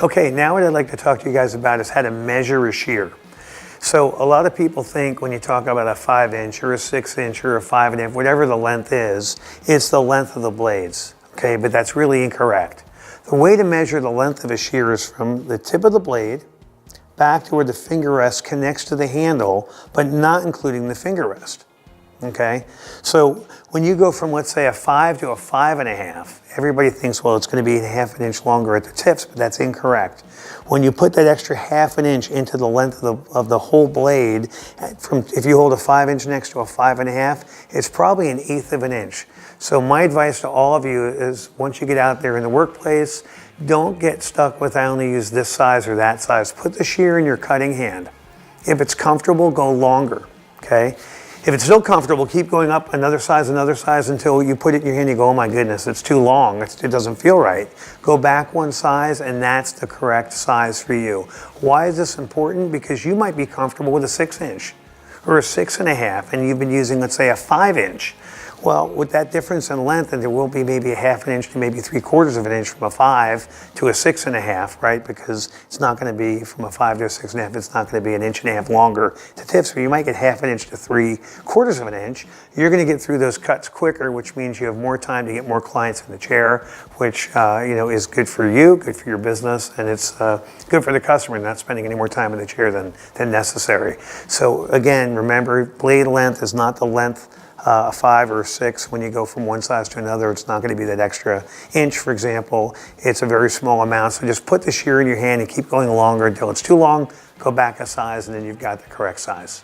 Okay, now what I'd like to talk to you guys about is how to measure a shear. So a lot of people think when you talk about a 5-inch or a 6-inch or a 5.5, whatever the length is, it's the length of the blades, okay? But that's really incorrect. The way to measure the length of a shear is from the tip of the blade back to where the finger rest connects to the handle, but not including the finger rest. Okay, so when you go from, let's say, a 5 to a 5.5, everybody thinks, well, it's going to be ½ an inch longer at the tips, but that's incorrect. When you put that extra ½ an inch into the length of the whole blade, if you hold a 5-inch next to a 5.5, it's probably 1/8 of an inch. So my advice to all of you is, once you get out there in the workplace, don't get stuck with, I only use this size or that size. Put the shear in your cutting hand. If it's comfortable, go longer, okay? If it's still comfortable, keep going up another size until you put it in your hand and you go, oh my goodness, it's too long, it doesn't feel right. Go back one size and that's the correct size for you. Why is this important? Because you might be comfortable with a 6-inch or a 6.5 and you've been using, let's say, a 5-inch. Well, with that difference in length, and there will be maybe a ½ an inch to maybe 3/4 of an inch from a 5 to a 6.5, right? Because it's not going to be from a 5 to a 6.5, it's not going to be 1.5 inches longer to tip. So you might get ½ an inch to 3/4 of an inch. You're going to get through those cuts quicker, which means you have more time to get more clients in the chair, which is good for you, good for your business, and it's good for the customer, not spending any more time in the chair than necessary. So again, remember, blade length is not the length a 5 or a 6 when you go from one size to another. It's not going to be that extra inch, for example. It's a very small amount. So just put the shear in your hand and keep going longer until it's too long. Go back a size and then you've got the correct size.